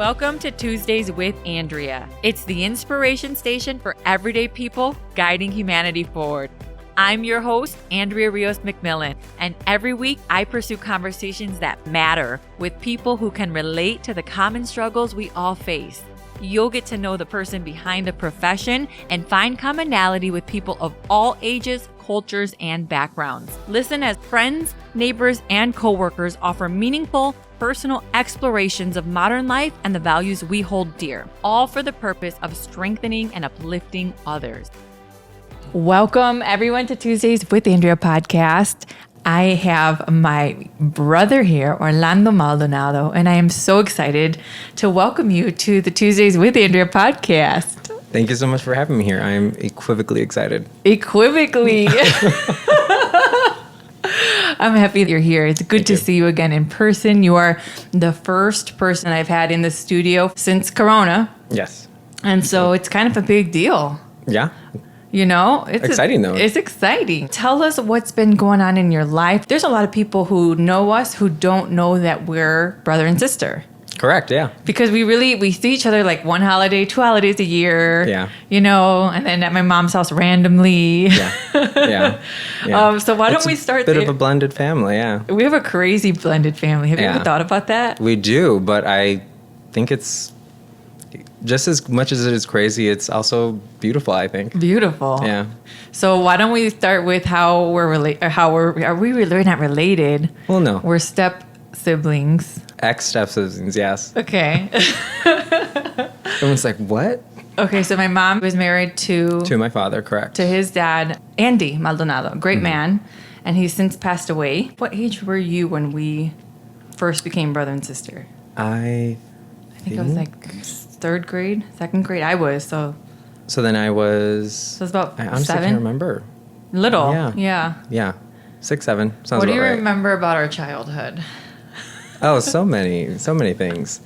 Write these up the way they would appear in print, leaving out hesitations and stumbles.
Welcome to Tuesdays with Andrea. It's the inspiration station for everyday people guiding humanity forward. I'm your host, Andrea Rios McMillan, and every week I pursue conversations that matter with people who can relate to the common struggles we all face. You'll get to know the person behind the profession and find commonality with people of all ages, cultures, and backgrounds. Listen as friends, neighbors, and coworkers offer meaningful, personal explorations of modern life and the values we hold dear, all for the purpose of strengthening and uplifting others. Welcome, everyone, to Tuesdays with Andrea podcast. I have my brother here, Orlando Maldonado, and I am so excited to welcome you to the Tuesdays with Andrea podcast. Thank you so much for having me here. I'm equivocally excited. Equivocally. I'm happy that you're here. It's good to see you again in person. You are the first person I've had in the studio since Corona. Yes. And so it's kind of a big deal. Yeah. You know, it's exciting though. It's exciting. Tell us what's been going on in your life. There's a lot of people who know us who don't know that we're brother and sister. Correct, yeah. Because we see each other like one holiday, 2 holidays a year. Yeah. You know, and then at my mom's house randomly. Yeah. So why don't we start there? It's a bit of a blended family, yeah. We have a crazy blended family. Have you ever thought about that? We do, but I think it's just as much as it is crazy, it's also beautiful, I think. Beautiful. Yeah. So why don't we start with how we're related? We're not related? Well, no. We're step siblings. Ex-step siblings, yes. Okay. Everyone's like, what? Okay, so my mom was married to my father, correct. To his dad, Andy Maldonado, great man, and he's since passed away. What age were you when we first became brother and sister? I think it was like third grade, second grade. I was, so. So then I was. So it's about I honestly 7? can't remember. Little. Yeah. 6, 7. Sounds What do you right. remember about our childhood? Oh, so many things.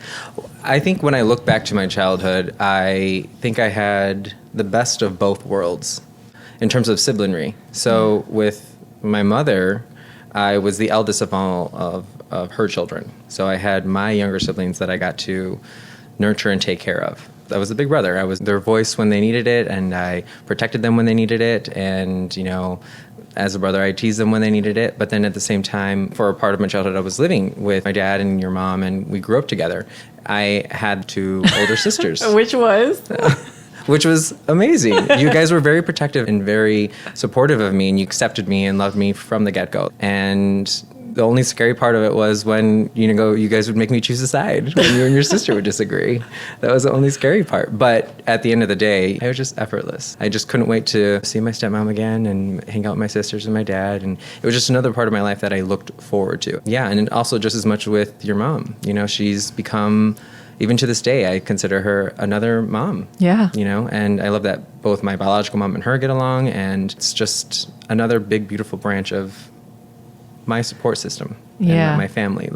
I think when I look back to my childhood, I think I had the best of both worlds in terms of siblingry. So with my mother, I was the eldest of all of her children. So I had my younger siblings that I got to nurture and take care of. I was a big brother. I was their voice when they needed it, and I protected them when they needed it. And, you know, as a brother, I teased them when they needed it. But then at the same time, for a part of my childhood, I was living with my dad and your mom, and we grew up together. I had 2 older sisters. Which was? Which was amazing. You guys were very protective and very supportive of me, and you accepted me and loved me from the get-go. And the only scary part of it was when, you guys would make me choose a side when you and your sister would disagree. That was the only scary part. But at the end of the day, I was just effortless. I just couldn't wait to see my stepmom again and hang out with my sisters and my dad. And it was just another part of my life that I looked forward to. Yeah, and also just as much with your mom. She's become, even to this day, I consider her another mom. Yeah. And I love that both my biological mom and her get along. And it's just another big, beautiful branch of my support system and my family,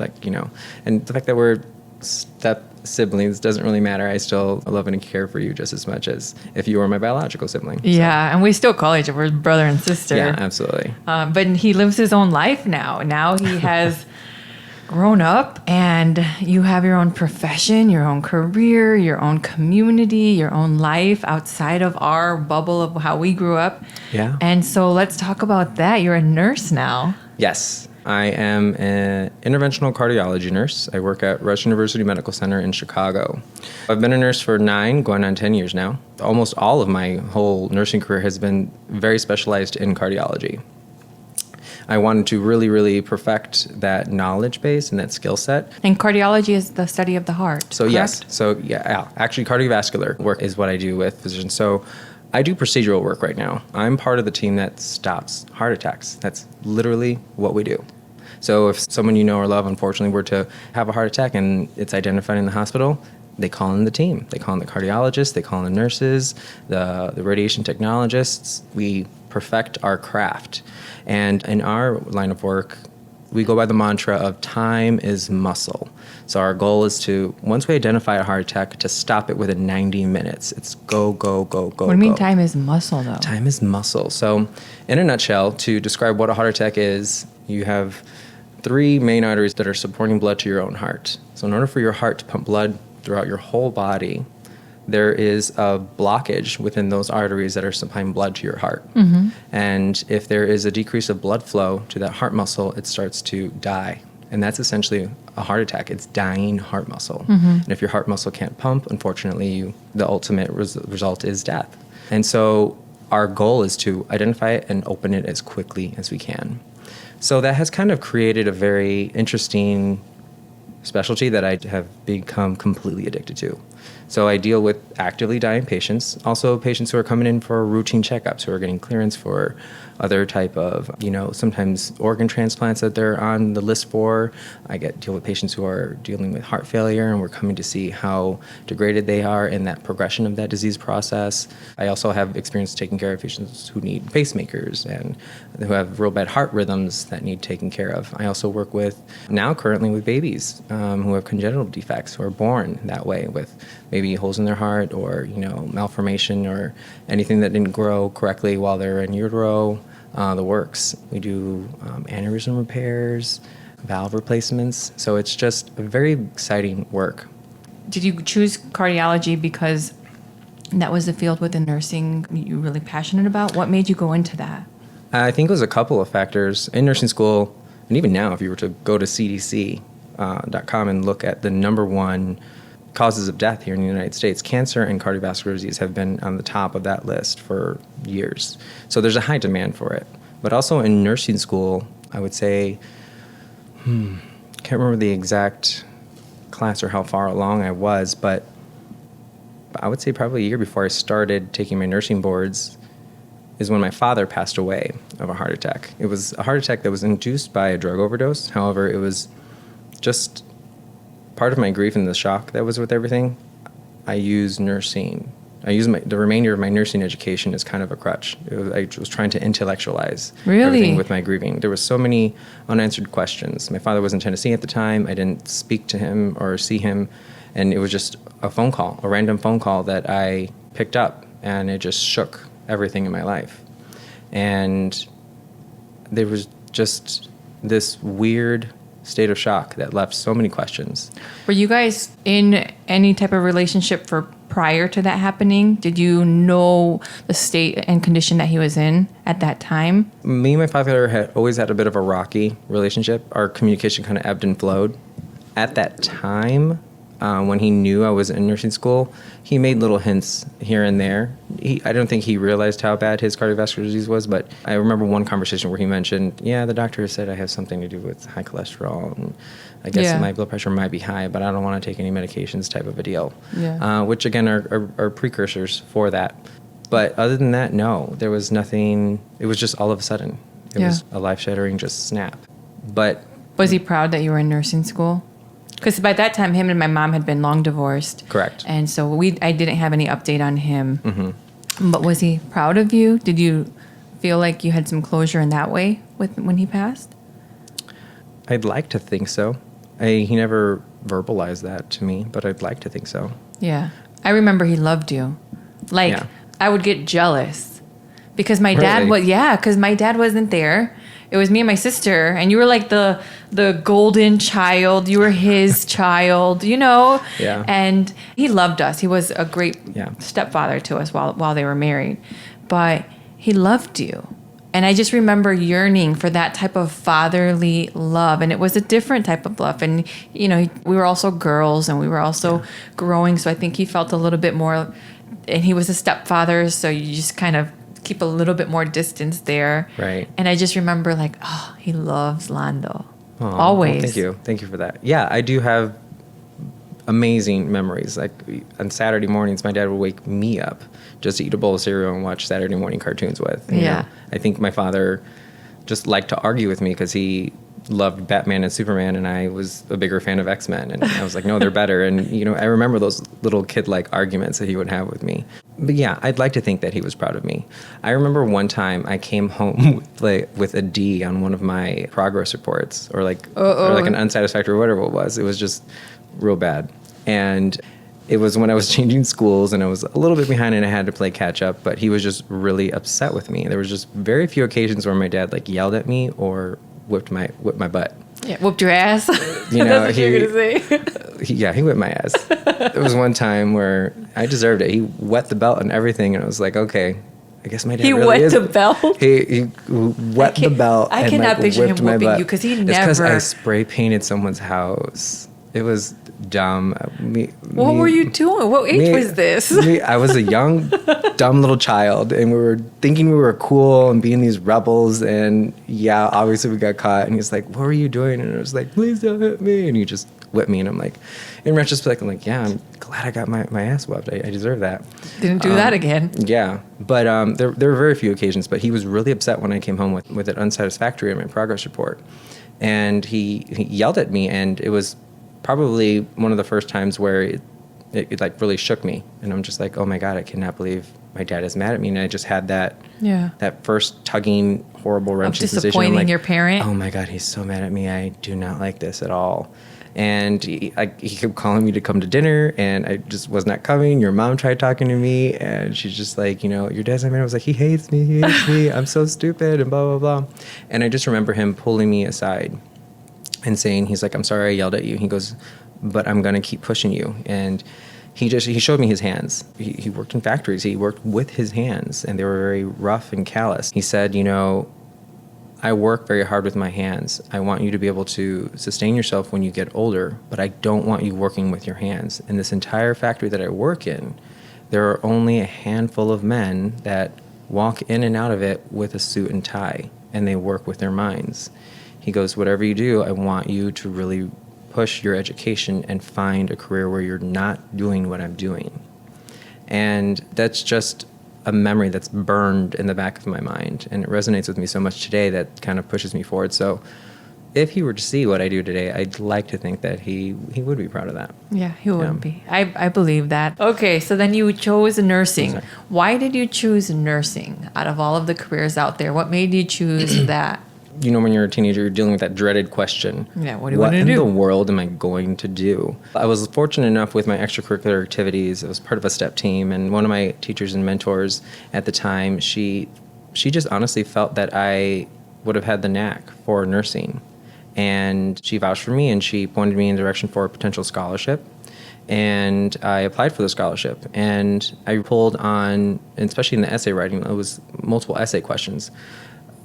and the fact that we're step siblings doesn't really matter. I still love and care for you just as much as if you were my biological sibling. Yeah, and we still call each other brother and sister. Yeah, absolutely. But he lives his own life now. Now he has grown up, and you have your own profession, your own career, your own community, your own life outside of our bubble of how we grew up. Yeah. And so let's talk about that. You're a nurse now. Yes. I am an interventional cardiology nurse. I work at Rush University Medical Center in Chicago. I've been a nurse for 9, going on 10 years now. Almost all of my whole nursing career has been very specialized in cardiology. I wanted to really, really perfect that knowledge base and that skill set. And cardiology is the study of the heart, So correct? Yes. Actually, cardiovascular work is what I do with physicians. So I do procedural work right now. I'm part of the team that stops heart attacks. That's literally what we do. So if someone you know or love, unfortunately, were to have a heart attack and it's identified in the hospital, they call in the team. They call in the cardiologists, they call in the nurses, the radiation technologists. We perfect our craft. And in our line of work, we go by the mantra of time is muscle. So our goal is to, once we identify a heart attack, to stop it within 90 minutes. It's go, go, go, go, What do you mean go. time is muscle, though? Time is muscle. So in a nutshell, to describe what a heart attack is, you have 3 main arteries that are supporting blood to your own heart. So in order for your heart to pump blood throughout your whole body, there is a blockage within those arteries that are supplying blood to your heart. And if there is a decrease of blood flow to that heart muscle, it starts to die. And that's essentially a heart attack. It's dying heart muscle. And if your heart muscle can't pump, unfortunately, the ultimate result is death. And so our goal is to identify it and open it as quickly as we can. So that has kind of created a very interesting specialty that I have become completely addicted to. So I deal with actively dying patients, also patients who are coming in for routine checkups, who are getting clearance for other type of, sometimes organ transplants that they're on the list for. I deal with patients who are dealing with heart failure, and we're coming to see how degraded they are in that progression of that disease process. I also have experience taking care of patients who need pacemakers and who have real bad heart rhythms that need taken care of. I also work currently with babies who have congenital defects, who are born that way with maybe holes in their heart or, malformation or anything that didn't grow correctly while they're in utero. The works. We do aneurysm repairs, valve replacements. So it's just a very exciting work. Did you choose cardiology because that was the field within nursing you're really passionate about? What made you go into that? I think it was a couple of factors. In nursing school, and even now, if you were to go to cdc.com and look at the number one causes of death here in the United States, cancer and cardiovascular disease have been on the top of that list for years. So there's a high demand for it. But also in nursing school, I would say, can't remember the exact class or how far along I was, but I would say probably a year before I started taking my nursing boards is when my father passed away of a heart attack. It was a heart attack that was induced by a drug overdose. However, it was just part of my grief and the shock that was with everything. I used nursing. I used the remainder of my nursing education as kind of a crutch. I was trying to intellectualize everything with my grieving. There were so many unanswered questions. My father was in Tennessee at the time. I didn't speak to him or see him. And it was just a phone call, a random phone call that I picked up, and it just shook everything in my life. And there was just this weird state of shock that left so many questions. Were you guys in any type of relationship prior to that happening? Did you know the state and condition that he was in at that time? Me and my father had always had a bit of a rocky relationship. Our communication kind of ebbed and flowed. At that time, when he knew I was in nursing school, he made little hints here and there. I don't think he realized how bad his cardiovascular disease was, but I remember one conversation where he mentioned, the doctor said I have something to do with high cholesterol, and I guess my blood pressure might be high, but I don't want to take any medications type of a deal, which again are precursors for that. But other than that, no, there was nothing. It was just all of a sudden. It was a life-shattering just snap. But was he proud that you were in nursing school? Because by that time, him and my mom had been long divorced. Correct. And so I didn't have any update on him. Mm-hmm. But was he proud of you? Did you feel like you had some closure in that way when he passed? I'd like to think so. He never verbalized that to me, but I'd like to think so. Yeah. I remember he loved you. I would get jealous because my dad because my dad wasn't there. It was me and my sister, and you were like the golden child. You were his child, Yeah. And he loved us. He was a great stepfather to us while they were married. But he loved you. And I just remember yearning for that type of fatherly love. And it was a different type of love. And, we were also girls, and we were also growing. So I think he felt a little bit more, and he was a stepfather. So you just kind of keep a little bit more distance there. Right. And I just remember he loves Lando. Always. Well, thank you for that. Yeah, I do have amazing memories. Like on Saturday mornings, my dad would wake me up just to eat a bowl of cereal and watch Saturday morning cartoons with. You know? I think my father just liked to argue with me because he loved Batman and Superman, and I was a bigger fan of X-Men, and I was like, no, they're better. And I remember those little kid-like arguments that he would have with me. But yeah, I'd like to think that he was proud of me. I remember one time I came home with a D on one of my progress reports, or an unsatisfactory, or whatever it was. It was just real bad. And it was when I was changing schools, and I was a little bit behind, and I had to play catch up. But he was just really upset with me. There was just very few occasions where my dad yelled at me or whipped my butt. Yeah, whooped your ass. That's what you were gonna say. He whipped my ass. there was one time where I deserved it. He wet the belt and everything, and I was like, okay, I guess my dad really is. He wet the belt? He wet the belt I and cannot like picture him whipped my whooping butt. you because he It's because never. I spray painted someone's house. It was dumb. What were you doing? What age was this? I was a young, dumb little child, and we were thinking we were cool and being these rebels. And yeah, obviously we got caught. And he's like, "What were you doing?" And I was like, "Please don't hit me." And he just whipped me. And I'm like, in retrospect, I'm like, yeah, I'm glad I got my ass whipped. I deserve that. Didn't do that again. Yeah, but there were very few occasions. But he was really upset when I came home with it unsatisfactory in my progress report, and he yelled at me, and it was probably one of the first times where it like really shook me, and I'm just like, oh my God, I cannot believe my dad is mad at me. And I just had that first tugging, horrible, wrenching sensation. Disappointing like, your parent. Oh my God, he's so mad at me. I do not like this at all. And he kept calling me to come to dinner, and I just was not coming. Your mom tried talking to me, and she's just like, your dad's not mad. I was like, he hates me. I'm so stupid, and blah, blah, blah. And I just remember him pulling me aside and saying, he's like, I'm sorry I yelled at you. He goes, but I'm going to keep pushing you. And he showed me his hands. He worked in factories. He worked with his hands, and they were very rough and callous. He said, I work very hard with my hands. I want you to be able to sustain yourself when you get older, but I don't want you working with your hands. In this entire factory that I work in, there are only a handful of men that walk in and out of it with a suit and tie, and they work with their minds. He goes, whatever you do, I want you to really push your education and find a career where you're not doing what I'm doing. And that's just a memory that's burned in the back of my mind, and it resonates with me so much today that kind of pushes me forward. So if he were to see what I do today, I'd like to think that he would be proud of that. Yeah, he wouldn't be. I believe that. Okay, so then you chose nursing. Why did you choose nursing out of all of the careers out there? What made you choose that? When you're a teenager, you're dealing with that dreaded question. Yeah, what do you want to do? What in the world am I going to do? I was fortunate enough with my extracurricular activities. I was part of a step team, and one of my teachers and mentors at the time, she just honestly felt that I would have had the knack for nursing. And she vouched for me, and she pointed me in the direction for a potential scholarship. And I applied for the scholarship, and I pulled on, especially in the essay writing, it was multiple essay questions.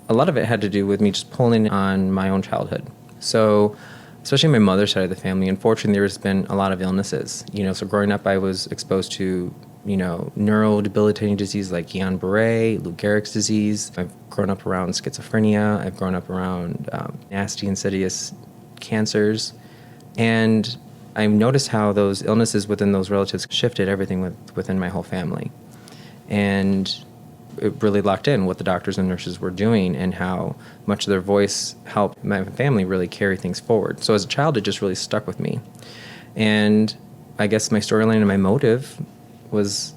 A lot of it had to do with me just pulling on my own childhood. So, especially my mother's side of the family, unfortunately, there's been a lot of illnesses. So growing up, I was exposed to, neurodebilitating disease like Guillain-Barré, Lou Gehrig's disease. I've grown up around schizophrenia. I've grown up around nasty, insidious cancers. And I noticed how those illnesses within those relatives shifted everything within my whole family. And it really locked in what the doctors and nurses were doing and how much their voice helped my family really carry things forward. So as a child, it just really stuck with me. And I guess my storyline and my motive was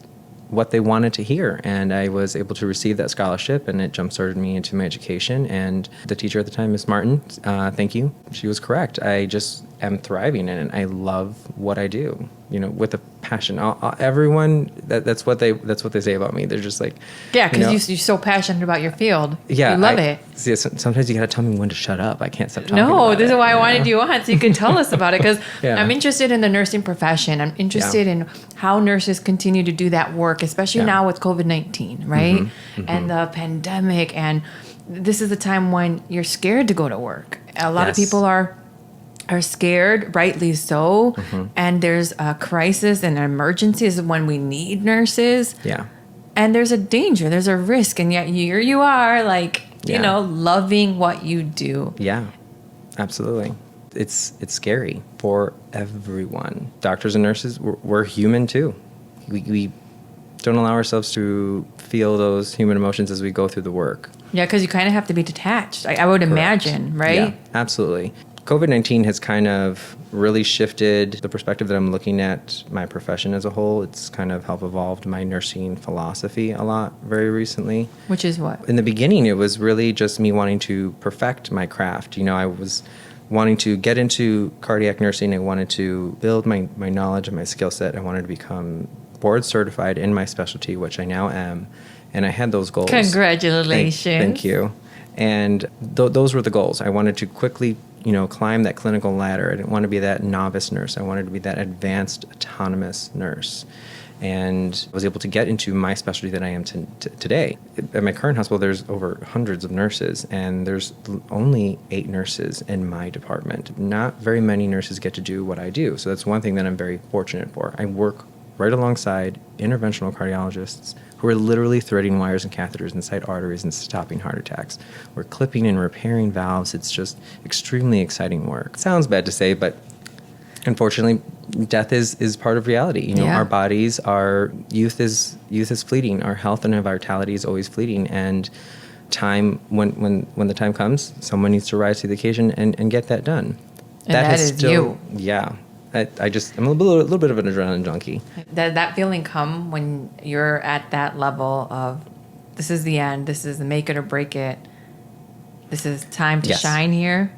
what they wanted to hear. And I was able to receive that scholarship, and it jump-started me into my education. And the teacher at the time, Miss Martin, thank you. She was correct. I just am thriving in it. I love what I do, with a passion. Everyone, that's what they say about me. They're just like, yeah, because you're so passionate about your field. Yeah, you love it. See, sometimes you gotta tell me when to shut up. I can't stop talking. No, this is why I wanted you on, so you can tell us about it. Because Yeah. I'm interested in the nursing profession. I'm interested in how nurses continue to do that work, especially now with COVID-19, right? And the pandemic. And this is a time when you're scared to go to work. A lot of people are scared, rightly so. And there's a crisis and an emergency is when we need nurses. Yeah. And there's a danger, there's a risk. And yet here you are, loving what you do. Yeah, absolutely. It's scary for everyone. Doctors and nurses, we're human too. We don't allow ourselves to feel those human emotions as we go through the work. Yeah, because you kind of have to be detached. I would imagine, right? Yeah, absolutely. COVID-19 has kind of really shifted the perspective that I'm looking at my profession as a whole. It's kind of helped evolved my nursing philosophy a lot very recently. Which is what? In the beginning, it was really just me wanting to perfect my craft. I was wanting to get into cardiac nursing. I wanted to build my knowledge and my skill set. I wanted to become board certified in my specialty, which I now am. And I had those goals. Congratulations. Thank you. And those were the goals. I wanted to quickly, climb that clinical ladder. I didn't want to be that novice nurse. I wanted to be that advanced autonomous nurse. And I was able to get into my specialty that I am today. At my current hospital, there's over hundreds of nurses, and there's only 8 nurses in my department. Not very many nurses get to do what I do. So that's one thing that I'm very fortunate for. I work right alongside interventional cardiologists who are literally threading wires and catheters inside arteries and stopping heart attacks. We're clipping and repairing valves. It's just extremely exciting work. It sounds bad to say, but unfortunately, death is part of reality. Our bodies, our youth is fleeting. Our health and our vitality is always fleeting. And time, when the time comes, someone needs to rise to the occasion and get that done. And that is you. Yeah. I'm a little bit of an adrenaline junkie. That feeling come when you're at that level of, this is the end, this is the make it or break it, this is time to shine here.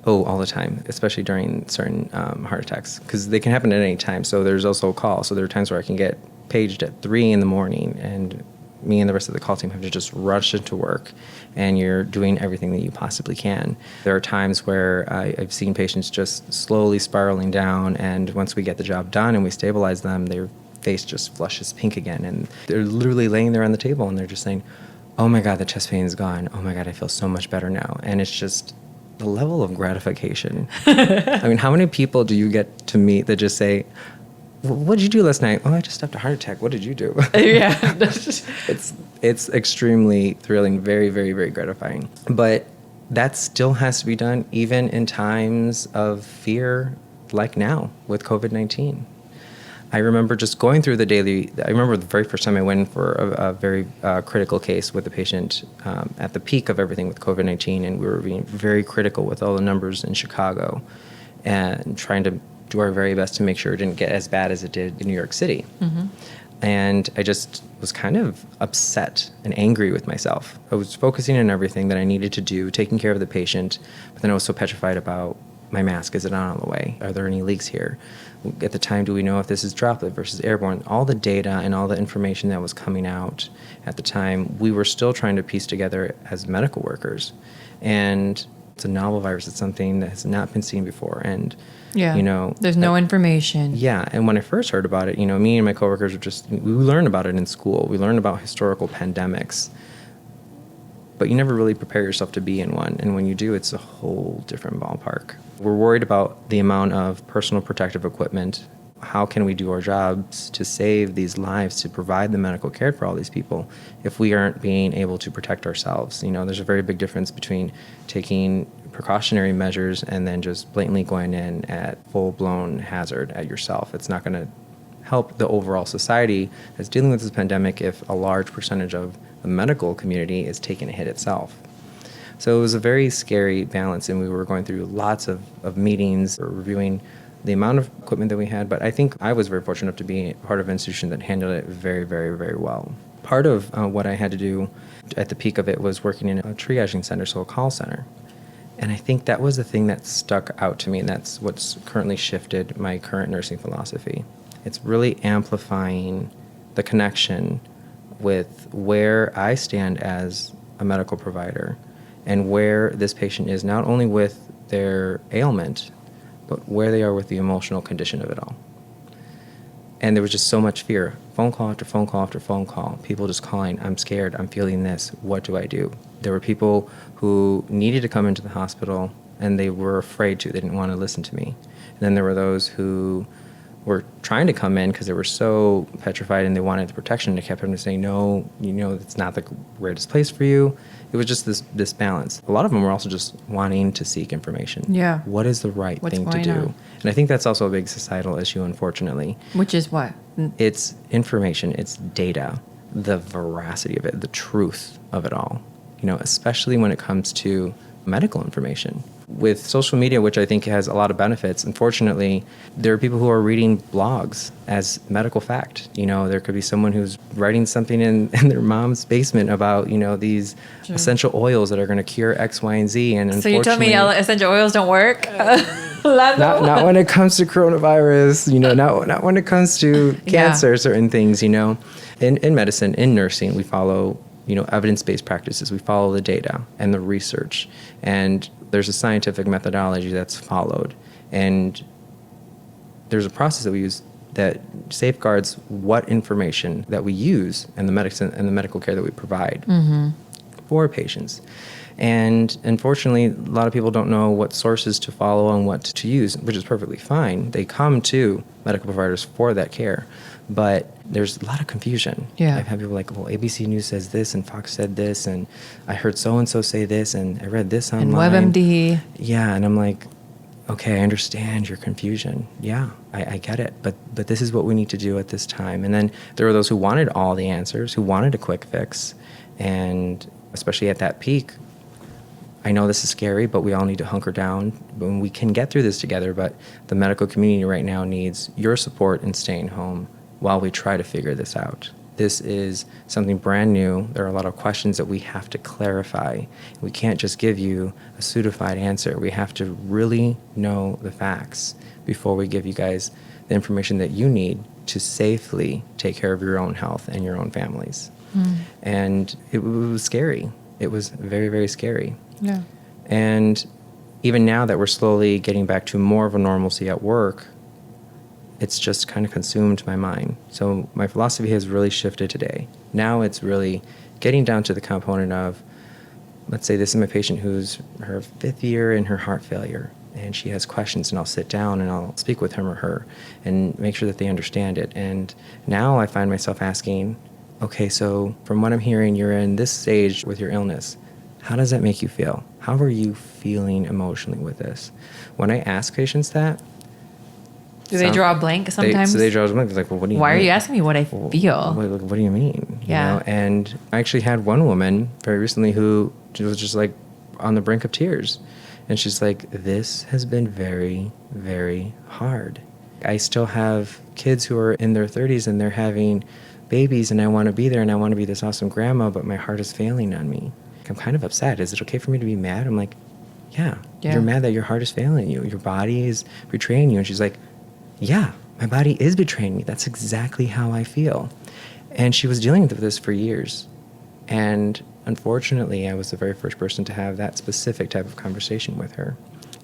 Oh, all the time, especially during certain heart attacks, because they can happen at any time. So there's also a call. So there are times where I can get paged at 3 a.m, and me and the rest of the call team have to just rush into work, and you're doing everything that you possibly can. There are times where I've seen patients just slowly spiraling down, and once we get the job done and we stabilize them, their face just flushes pink again, and they're literally laying there on the table, and they're just saying, "Oh my God, the chest pain is gone. Oh my God, I feel so much better now." And it's just the level of gratification. I mean, how many people do you get to meet that just say, "What did you do last night?" "Oh, I just stopped a heart attack. What did you do?" Yeah. It's extremely thrilling, very, very, very gratifying. But that still has to be done even in times of fear like now with COVID-19. I remember just going through I remember the very first time I went in for a very critical case with a patient at the peak of everything with COVID-19, and we were being very critical with all the numbers in Chicago and trying to do our very best to make sure it didn't get as bad as it did in New York City. Mm-hmm. And I just was kind of upset and angry with myself. I was focusing on everything that I needed to do, taking care of the patient, but then I was so petrified about my mask. Is it on the way? Are there any leaks here? At the time, do we know if this is droplet versus airborne? All the data and all the information that was coming out at the time, we were still trying to piece together as medical workers. And it's a novel virus. It's something that has not been seen before. And, there's no information. Yeah. And when I first heard about it, me and my coworkers we learned about it in school. We learned about historical pandemics. But you never really prepare yourself to be in one. And when you do, it's a whole different ballpark. We're worried about the amount of personal protective equipment. How can we do our jobs to save these lives, to provide the medical care for all these people if we aren't being able to protect ourselves? There's a very big difference between taking precautionary measures and then just blatantly going in at full-blown hazard at yourself. It's not going to help the overall society that's dealing with this pandemic if a large percentage of the medical community is taking a hit itself. So it was a very scary balance, and we were going through lots of meetings, reviewing the amount of equipment that we had, but I think I was very fortunate enough to be part of an institution that handled it very, very, very well. Part of what I had to do at the peak of it was working in a triaging center, so a call center. And I think that was the thing that stuck out to me, and that's what's currently shifted my current nursing philosophy. It's really amplifying the connection with where I stand as a medical provider and where this patient is, not only with their ailment, but where they are with the emotional condition of it all. And there was just so much fear. Phone call after phone call after phone call. People just calling, "I'm scared, I'm feeling this, what do I do?" There were people who needed to come into the hospital and they were afraid to. They didn't want to listen to me. And then there were those who were trying to come in because they were so petrified and they wanted the protection. They kept having to say, "No, it's not the greatest place for you." It was just this balance. A lot of them were also just wanting to seek information. Yeah. What is the right thing to do? On? And I think that's also a big societal issue, unfortunately. Which is what? It's information, it's data, the veracity of it, the truth of it all, especially when it comes to medical information. With social media, which I think has a lot of benefits, unfortunately, there are people who are reading blogs as medical fact. There could be someone who's writing something in their mom's basement about, these essential oils that are going to cure X, Y, and Z. And so you told me essential oils don't work? Not when it comes to coronavirus, not when it comes to cancer, certain things, In medicine, in nursing, we follow, evidence-based practices. We follow the data and the research, and there's a scientific methodology that's followed, and there's a process that we use that safeguards what information that we use and the medicine and the medical care that we provide for patients. And unfortunately, a lot of people don't know what sources to follow and what to use, which is perfectly fine. They come to medical providers for that care, but there's a lot of confusion. Yeah. I've had people like, well, ABC News says this, and Fox said this, and I heard so-and-so say this, and I read this online. And WebMD. Yeah, and I'm like, okay, I understand your confusion. Yeah, I get it. But this is what we need to do at this time. And then there were those who wanted all the answers, who wanted a quick fix. And especially at that peak, I know this is scary, but we all need to hunker down. We can get through this together, but the medical community right now needs your support in staying home while we try to figure this out. This is something brand new. There are a lot of questions that we have to clarify. We can't just give you a pseudified answer. We have to really know the facts before we give you guys the information that you need to safely take care of your own health and your own families. And it was scary. It was very, very scary. Yeah. And even now that we're slowly getting back to more of a normalcy at work, it's just kind of consumed my mind. So my philosophy has really shifted today. Now it's really getting down to the component of, let's say this is my patient who's her 5th year in her heart failure, and she has questions, and I'll sit down and I'll speak with him or her and make sure that they understand it. And now I find myself asking, okay, so from what I'm hearing, you're in this stage with your illness. How does that make you feel? How are you feeling emotionally with this? When I ask patients that, do they draw a blank sometimes? They draw a blank. It's like, well, what do you mean? Why are you asking me what I feel? What do you mean? Yeah. You know? And I actually had one woman very recently who was just like on the brink of tears. And she's like, this has been very, very hard. I still have kids who are in their 30s and they're having babies, and I want to be there and I want to be this awesome grandma, but my heart is failing on me. I'm kind of upset. Is it okay for me to be mad? I'm like, yeah. You're mad that your heart is failing you. Your body is betraying you. And she's like, yeah, my body is betraying me. That's exactly how I feel. And she was dealing with this for years. And unfortunately, I was the very first person to have that specific type of conversation with her.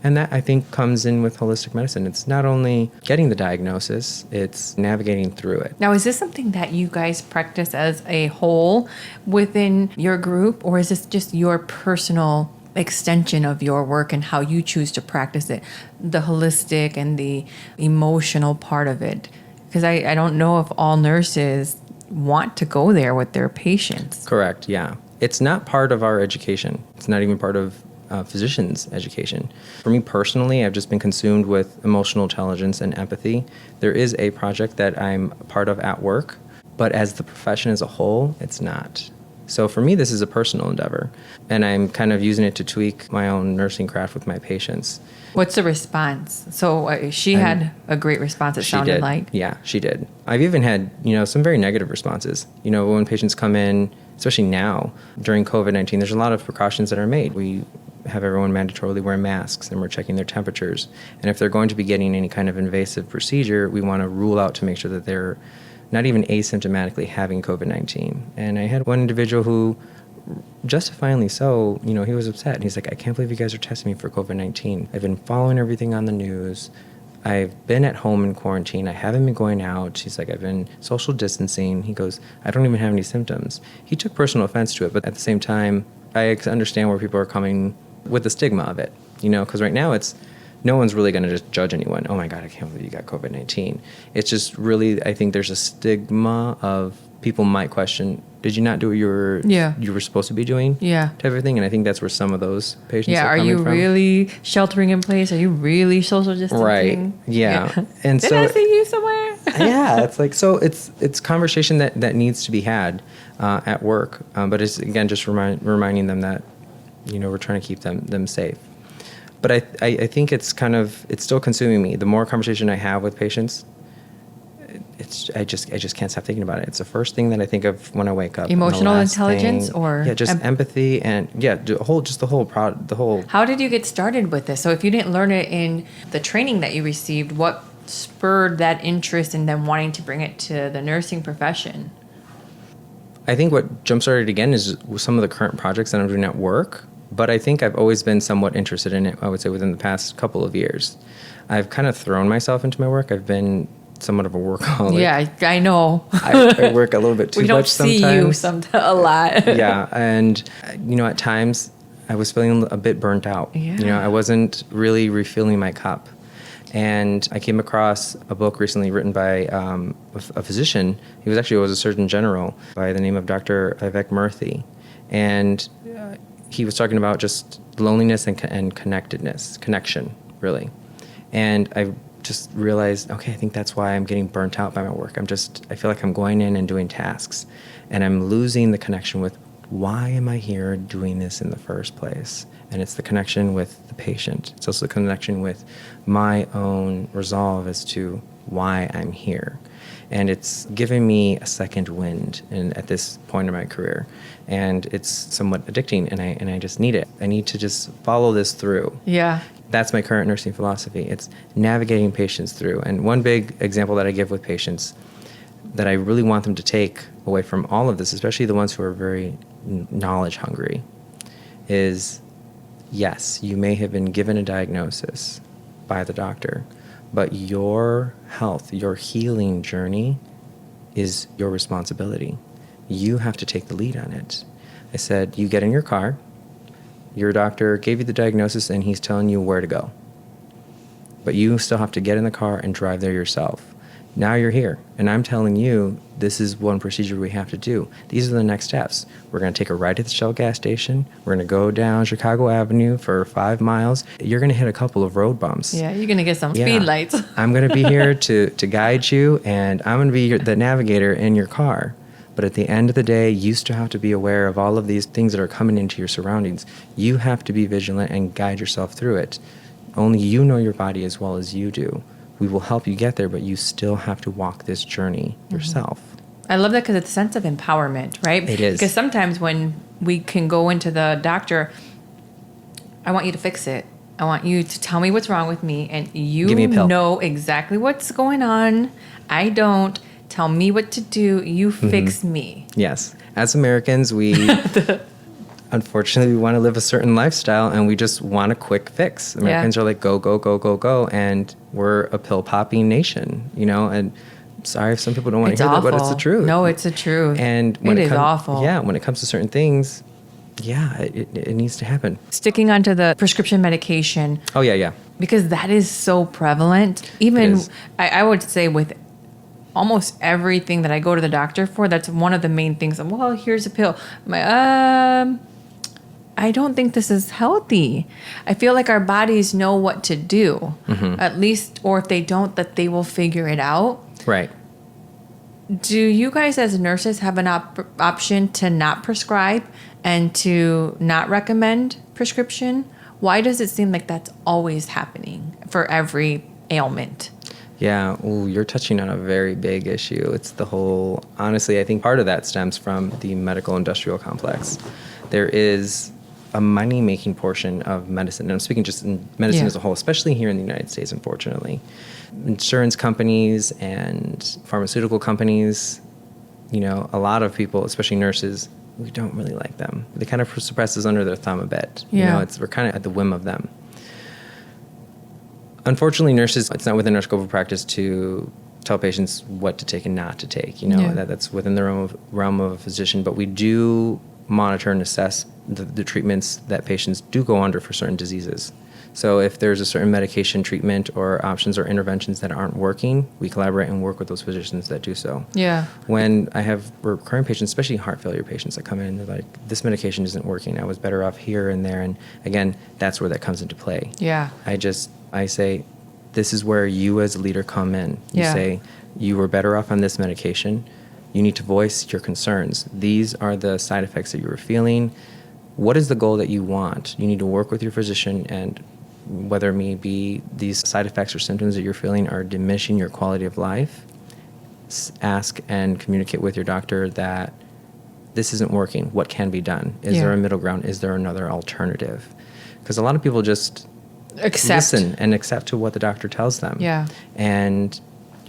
And that, I think, comes in with holistic medicine. It's not only getting the diagnosis, it's navigating through it. Now, is this something that you guys practice as a whole within your group, or is this just your personal extension of your work and how you choose to practice it, the holistic and the emotional part of it? Because I don't know if all nurses want to go there with their patients. Correct, yeah. It's not part of our education. It's not even part of physicians' education. For me personally, I've just been consumed with emotional intelligence and empathy. There is a project that I'm a part of at work, but as the profession as a whole, it's not. So for me, this is a personal endeavor, and I'm kind of using it to tweak my own nursing craft with my patients. What's the response? So she had a great response, it sounded like. Yeah, she did. I've even had, some very negative responses. When patients come in, especially now, during COVID-19, there's a lot of precautions that are made. We have everyone mandatorily wear masks, and we're checking their temperatures. And if they're going to be getting any kind of invasive procedure, we want to rule out to make sure that they're not even asymptomatically having COVID-19. And I had one individual who, justifiably so, he was upset. And he's like, I can't believe you guys are testing me for COVID-19. I've been following everything on the news. I've been at home in quarantine. I haven't been going out. He's like, I've been social distancing. He goes, I don't even have any symptoms. He took personal offense to it, but at the same time, I understand where people are coming with the stigma of it, because right now no one's really going to just judge anyone. Oh my God, I can't believe you got COVID-19. It's just really, I think there's a stigma of people might question, did you not do what you were supposed to be doing? Yeah. Type of thing. And I think that's where some of those patients are coming from. Are you really sheltering in place? Are you really social distancing? Right. Yeah. And Did I see you somewhere? Yeah. It's like, so it's conversation that needs to be had at work. But it's, again, just reminding them that, we're trying to keep them safe. But I think it's still consuming me. The more conversation I have with patients, I just can't stop thinking about it. It's the first thing that I think of when I wake up. Emotional intelligence, or just empathy, and the whole. How did you get started with this? So if you didn't learn it in the training that you received, what spurred that interest in them wanting to bring it to the nursing profession? I think what jump-started again is some of the current projects that I'm doing at work, but I think I've always been somewhat interested in it, I would say, within the past couple of years. I've kind of thrown myself into my work. I've been somewhat of a workaholic. Yeah, I know. I work a little bit too much sometimes. We don't see you a lot. Yeah, and, at times I was feeling a bit burnt out. Yeah. I wasn't really refilling my cup. And I came across a book recently written by a physician. He was a Surgeon General by the name of Dr. Vivek Murthy. And he was talking about just loneliness and connection, really. And I just realized, okay, I think that's why I'm getting burnt out by my work. I feel like I'm going in and doing tasks, and I'm losing the connection with why am I here doing this in the first place? And it's the connection with the patient. It's also the connection with my own resolve as to why I'm here. And it's given me a second wind at this point in my career. And it's somewhat addicting, and I just need it. I need to just follow this through. Yeah. That's my current nursing philosophy. It's navigating patients through. And one big example that I give with patients that I really want them to take away from all of this, especially the ones who are very knowledge hungry, is yes, you may have been given a diagnosis by the doctor, but your health, your healing journey is your responsibility. You have to take the lead on it. I said, you get in your car, your doctor gave you the diagnosis and he's telling you where to go. But you still have to get in the car and drive there yourself. Now you're here, and I'm telling you, this is one procedure we have to do. These are the next steps. We're going to take a ride to the Shell gas station. We're going to go down Chicago Avenue for 5 miles. You're going to hit a couple of road bumps. Yeah, you're going to get some speed lights. I'm going to be here to guide you, and I'm going to be the navigator in your car. But at the end of the day, you still have to be aware of all of these things that are coming into your surroundings. You have to be vigilant and guide yourself through it. Only you know your body as well as you do. We will help you get there, but you still have to walk this journey yourself. I love that because it's a sense of empowerment, right? It is. Because sometimes when we can go into the doctor, I want you to fix it. I want you to tell me what's wrong with me, and you Give me a pill. know exactly what's going on. I don't. Tell me what to do. You fix me. Yes. As Americans, we unfortunately we want to live a certain lifestyle, and we just want a quick fix. Americans are like, go, go, go, go, go, and we're a pill-popping nation, and sorry if some people don't want to hear that, but it's the truth. No, it's the truth. And when it is awful. Yeah, when it comes to certain things, it needs to happen. Sticking onto the prescription medication. Oh, yeah. Because that is so prevalent. Even, I would say with almost everything that I go to the doctor for, that's one of the main things. Well, here's a pill. I'm like, I don't think this is healthy. I feel like our bodies know what to do, at least, or if they don't, that they will figure it out. Right. Do you guys as nurses have an option to not prescribe and to not recommend prescription? Why does it seem like that's always happening for every ailment? Yeah, you're touching on a very big issue. It's the whole, honestly, I think part of that stems from the medical industrial complex. There is a money-making portion of medicine, and I'm speaking just in medicine as a whole, especially here in the United States, unfortunately. Insurance companies and pharmaceutical companies, a lot of people, especially nurses, we don't really like them. They kind of suppress us under their thumb a bit. We're kind of at the whim of them. Unfortunately, nurses, it's not within our scope of practice to tell patients what to take and not to take. That's within the realm of a physician. But we do monitor and assess the treatments that patients do go under for certain diseases. So if there's a certain medication treatment or options or interventions that aren't working, we collaborate and work with those physicians that do so. Yeah. When I have recurring patients, especially heart failure patients that come in and they're like, this medication isn't working. I was better off here and there. And again, that's where that comes into play. Yeah. I say, this is where you as a leader come in. You say, you were better off on this medication. You need to voice your concerns. These are the side effects that you were feeling. What is the goal that you want? You need to work with your physician, and whether it may be these side effects or symptoms that you're feeling are diminishing your quality of life, ask and communicate with your doctor that this isn't working. What can be done? Is there a middle ground? Is there another alternative? Because a lot of people just listen and accept to what the doctor tells them. Yeah. And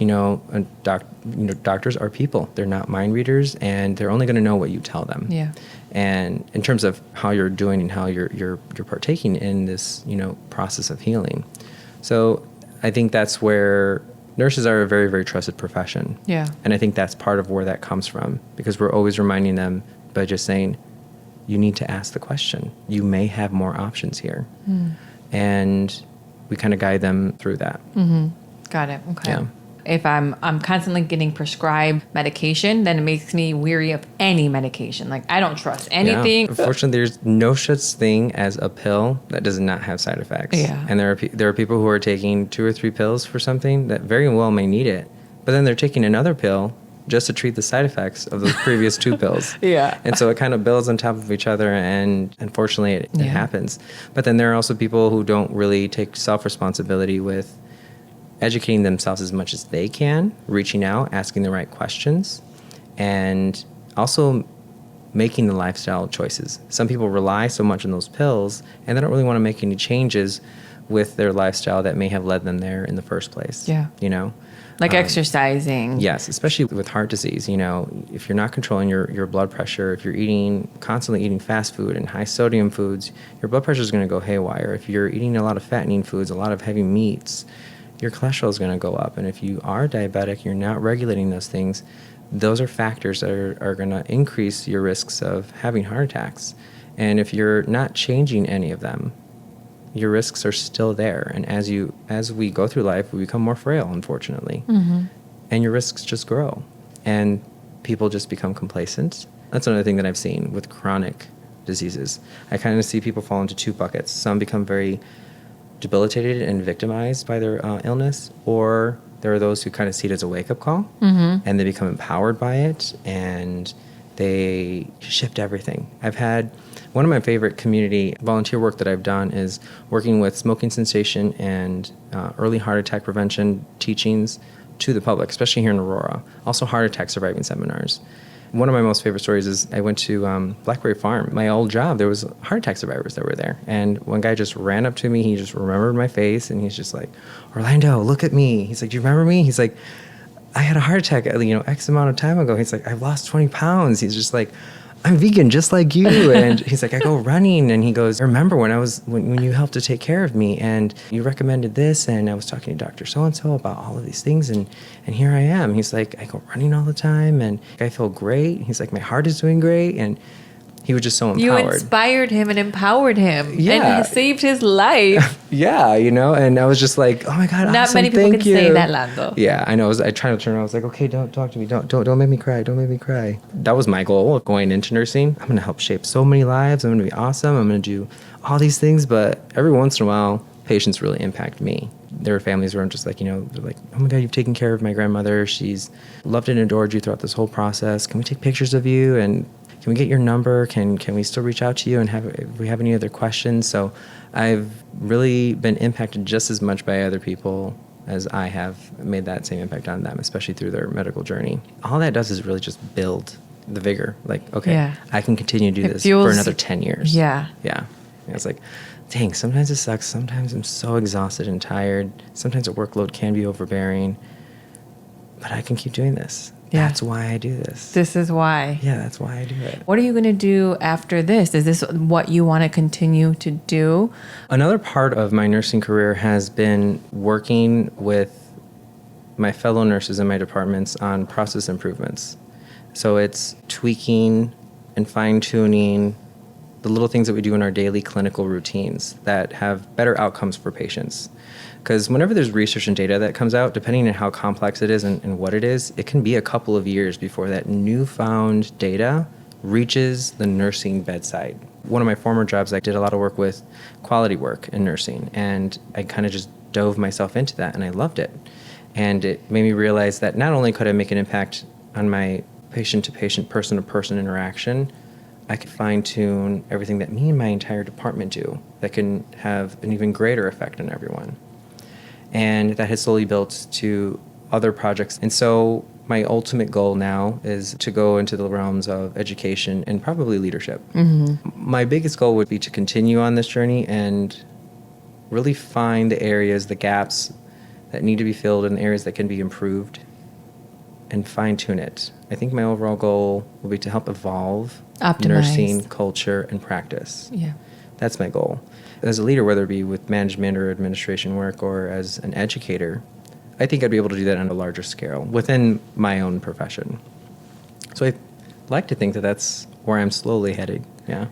doctors are people. They're not mind readers, and they're only going to know what you tell them. Yeah. And in terms of how you're doing and how you're partaking in this, process of healing. So I think that's where nurses are a very, very trusted profession. Yeah. And I think that's part of where that comes from, because we're always reminding them by just saying, you need to ask the question. You may have more options here. And we kind of guide them through that. Got it. Okay. Yeah. If I'm constantly getting prescribed medication, then it makes me weary of any medication. Like, I don't trust anything. Yeah. Unfortunately, there's no such thing as a pill that does not have side effects. Yeah. And there are people who are taking 2 or 3 pills for something that very well may need it, but then they're taking another pill just to treat the side effects of those previous 2 pills. Yeah. And so it kind of builds on top of each other, and unfortunately it happens. But then there are also people who don't really take self-responsibility with educating themselves as much as they can, reaching out, asking the right questions, and also making the lifestyle choices. Some people rely so much on those pills, and they don't really want to make any changes with their lifestyle that may have led them there in the first place. Yeah. Like exercising. Yes, especially with heart disease. If you're not controlling your blood pressure, if you're constantly eating fast food and high sodium foods, your blood pressure is going to go haywire. If you're eating a lot of fattening foods, a lot of heavy meats, your cholesterol is going to go up. And if you are diabetic, you're not regulating those things, those are factors that are going to increase your risks of having heart attacks. And if you're not changing any of them, your risks are still there. And as we go through life, we become more frail, unfortunately. And your risks just grow. And people just become complacent. That's another thing that I've seen with chronic diseases. I kind of see people fall into 2 buckets. Some become very debilitated and victimized by their illness, or there are those who kind of see it as a wake-up call, and they become empowered by it, and they shift everything. I've had one of my favorite community volunteer work that I've done is working with smoking cessation and early heart attack prevention teachings to the public, especially here in Aurora. Also heart attack surviving seminars. One of my most favorite stories is I went to Blackberry Farm. My old job, there was heart attack survivors that were there. And one guy just ran up to me. He just remembered my face. And he's just like, Orlando, look at me. He's like, do you remember me? He's like, I had a heart attack, X amount of time ago. He's like, I've lost 20 pounds. He's just like, I'm vegan just like you. And he's like, I go running. And he goes, I remember when you helped to take care of me and you recommended this. And I was talking to Dr. So-and-so about all of these things. And here I am. He's like, I go running all the time and I feel great. He's like, my heart is doing great. And he was just so empowered. You inspired him and empowered him. Yeah. And saved his life. Yeah, and I was just like, oh my God, Not awesome, many people thank can you. say that, Lando. Yeah, I know. I tried to turn around. I was like, okay, don't talk to me. Don't make me cry. Don't make me cry. That was my goal going into nursing. I'm going to help shape so many lives. I'm going to be awesome. I'm going to do all these things. But every once in a while, patients really impact me. There are families where I'm just like, they're like, oh my God, you've taken care of my grandmother. She's loved and adored you throughout this whole process. Can we take pictures of you? And can we get your number? Can we still reach out to you and if we have any other questions? So I've really been impacted just as much by other people as I have made that same impact on them, especially through their medical journey. All that does is really just build the vigor. Like, okay, I can continue to do this for another 10 years. Yeah. Yeah. And it's like, dang, sometimes it sucks. Sometimes I'm so exhausted and tired. Sometimes the workload can be overbearing. But I can keep doing this. Yeah. That's why I do this. This is why. Yeah, that's why I do it. What are you going to do after this? Is this what you want to continue to do? Another part of my nursing career has been working with my fellow nurses in my departments on process improvements. So it's tweaking and fine-tuning the little things that we do in our daily clinical routines that have better outcomes for patients. Because whenever there's research and data that comes out, depending on how complex it is and what it is, it can be a couple of years before that newfound data reaches the nursing bedside. One of my former jobs, I did a lot of work with quality work in nursing, and I kind of just dove myself into that, and I loved it. And it made me realize that not only could I make an impact on my patient-to-patient, person-to-person interaction, I could fine-tune everything that me and my entire department do that can have an even greater effect on everyone. And that has slowly built to other projects. And so my ultimate goal now is to go into the realms of education and probably leadership. Mm-hmm. My biggest goal would be to continue on this journey and really find the areas, the gaps that need to be filled and areas that can be improved, and fine-tune it. I think my overall goal will be to help evolve Optimize nursing, culture, and practice. Yeah. That's my goal. As a leader, whether it be with management or administration work or as an educator, I think I'd be able to do that on a larger scale within my own profession. So I like to think that that's where I'm slowly headed. Yeah.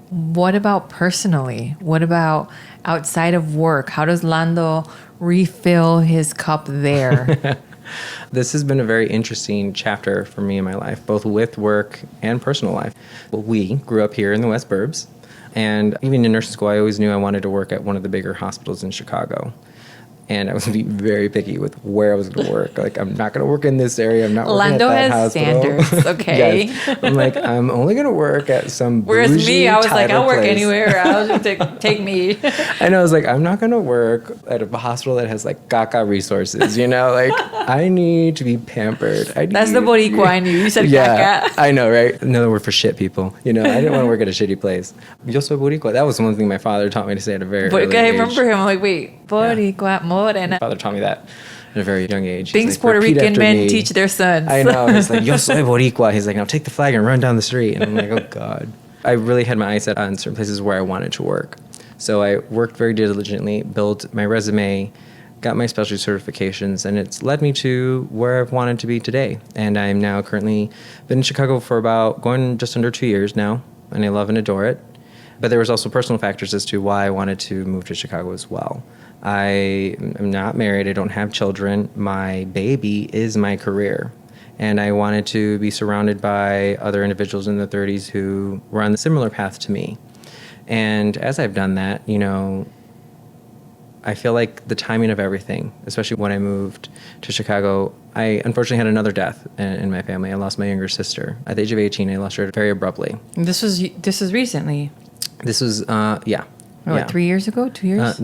What about personally? What about outside of work? How does Lando refill his cup there? This has been a very interesting chapter for me in my life, both with work and personal life. Well, we grew up here in the West Burbs, and even in nursing school, I always knew I wanted to work at one of the bigger hospitals in Chicago. And I was being very picky with where I was going to work. Like, I'm not going to work in this area. I'm not working Lando at that has hospital. standards, okay? Yes. I'm like, I'm only going to work at some Whereas bougie me, I was like, title I'll work place. anywhere. I'll just take me. And I was like, I'm not going to work at a hospital that has like caca resources, you know? Like, I need to be pampered. That's the Boricua I knew. You said yeah, caca. I know, right? Another word for shit people. You know, I didn't want to work at a shitty place. Yo soy Boricua. That was one thing my father taught me to say at a very early I age. remember him. I'm like, wait, Boricua, morena. My father taught me that at a very young age. He's Things like, Puerto "Repeat Rican after men me." teach their sons. I know. He's like, yo soy Boricua. He's like, now take the flag and run down the street. And I'm like, oh, God. I really had my eyes set on certain places where I wanted to work. So I worked very diligently, built my resume, got my specialty certifications, and it's led me to where I've wanted to be today. And I'm now currently been in Chicago for about going just under 2 years now, and I love and adore it. But there was also personal factors as to why I wanted to move to Chicago as well. I am not married. I don't have children. My baby is my career. And I wanted to be surrounded by other individuals in their 30s who were on the similar path to me. And as I've done that, you know, I feel like the timing of everything, especially when I moved to Chicago, I unfortunately had another death in my family. I lost my younger sister. At the age of 18, I lost her very abruptly. This was recently. This was, yeah. What, 3 years ago? 2 years?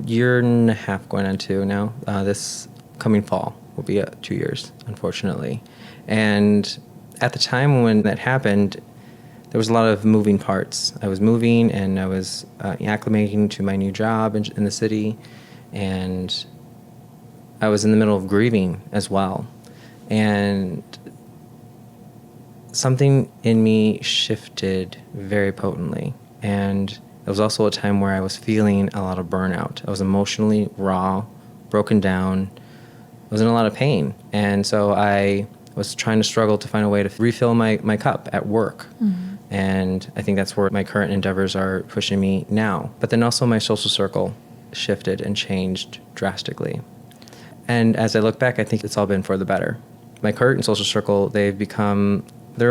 Year and a half going on 2 now. This coming fall will be 2 years, unfortunately. And at the time when that happened, there was a lot of moving parts. I was moving and I was acclimating to my new job in the city, and I was in the middle of grieving as well. And something in me shifted very potently. And it was also a time where I was feeling a lot of burnout. I was emotionally raw, broken down. I was in a lot of pain. And so I was trying to struggle to find a way to refill my cup at work. Mm-hmm. And I think that's where my current endeavors are pushing me now. But then also my social circle shifted and changed drastically. And as I look back, I think it's all been for the better. My current social circle, they're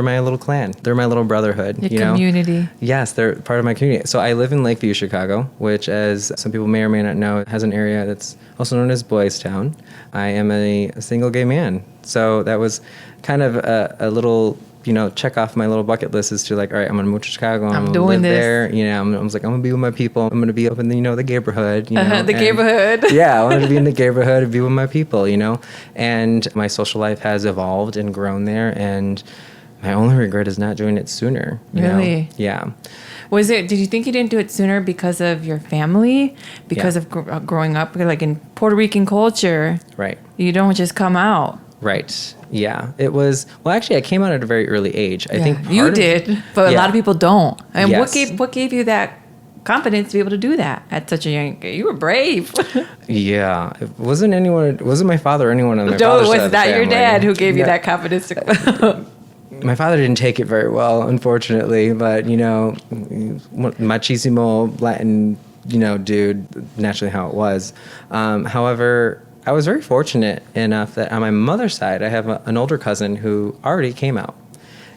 my little clan. They're my little brotherhood. Your community. Know? Yes, they're part of my community. So I live in Lakeview, Chicago, which, as some people may or may not know, has an area that's also known as Boys Town. I am a single gay man. So that was kind of a little, check off my little bucket list as to like, all right, I'm going to move to Chicago. I'm going to live there. I was like, I'm going to be with my people. I'm going to be up in the gayborhood. The gayborhood. Yeah, I wanted to be in the gayborhood and be with my people, And my social life has evolved and grown there. And my only regret is not doing it sooner. Really? Yeah. Did you think you didn't do it sooner because of your family? Because of growing up, like in Puerto Rican culture? Right. You don't just come out. Right. Yeah. It was, well, actually, I came out at a very early age. I think you did, but a lot of people don't. And yes. what gave you that confidence to be able to do that at such a young age? You were brave. Yeah. It wasn't my father or anyone on my father's side of the that your family. dad who gave you that confidence to My father didn't take it very well, unfortunately, but, machismo Latin, dude, naturally how it was. However, I was very fortunate enough that on my mother's side, I have an older cousin who already came out,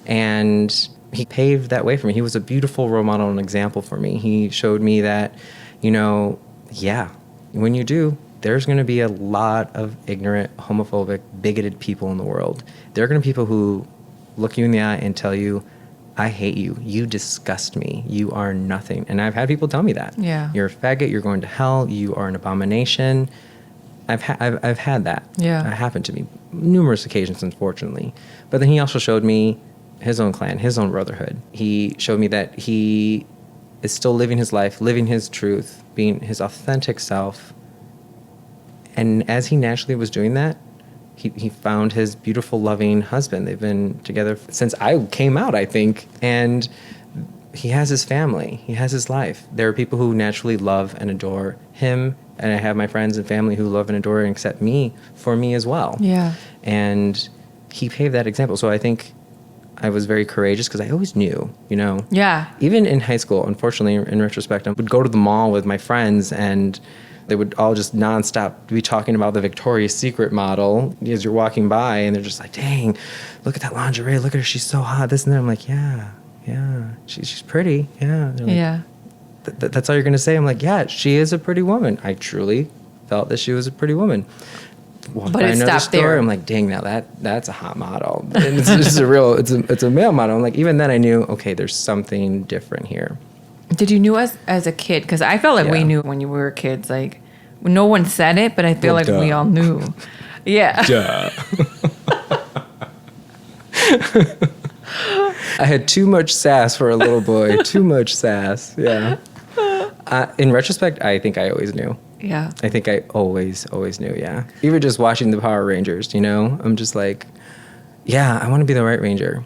and he paved that way for me. He was a beautiful role model and example for me. He showed me that, when you do, there's going to be a lot of ignorant, homophobic, bigoted people in the world. There are going to be people who look you in the eye and tell you, I hate you. You disgust me. You are nothing. And I've had people tell me that. Yeah. You're a faggot. You're going to hell. You are an abomination. I've had that. Yeah. It happened to me numerous occasions, unfortunately. But then he also showed me his own clan, his own brotherhood. He showed me that he is still living his life, living his truth, being his authentic self. And as he naturally was doing that, he found his beautiful, loving husband. They've been together since I came out, I think. And he has his family. He has his life. There are people who naturally love and adore him. And I have my friends and family who love and adore and accept me for me as well. Yeah. And he paved that example. So I think I was very courageous because I always knew, Yeah. Even in high school, unfortunately, in retrospect, I would go to the mall with my friends and they would all just nonstop be talking about the Victoria's Secret model as you're walking by, and they're just like, dang, look at that lingerie, look at her, she's so hot, this and that. I'm like, yeah, she's pretty, yeah. Like, Yeah. That's all you're going to say? I'm like, yeah, she is a pretty woman. I truly felt that she was a pretty woman. But it stopped there. I'm like, dang, now that's a hot model. And it's just it's a male model. I'm like, even then I knew, okay, there's something different here. Did you knew us as a kid? Because I felt like we knew when you were kids. Like, no one said it, but I feel like we all knew. Yeah. Duh. I had too much sass for a little boy. Too much sass. Yeah. In retrospect, I think I always knew. Yeah. I think I always knew, yeah. Even just watching the Power Rangers, I'm just like, yeah, I want to be the White Ranger.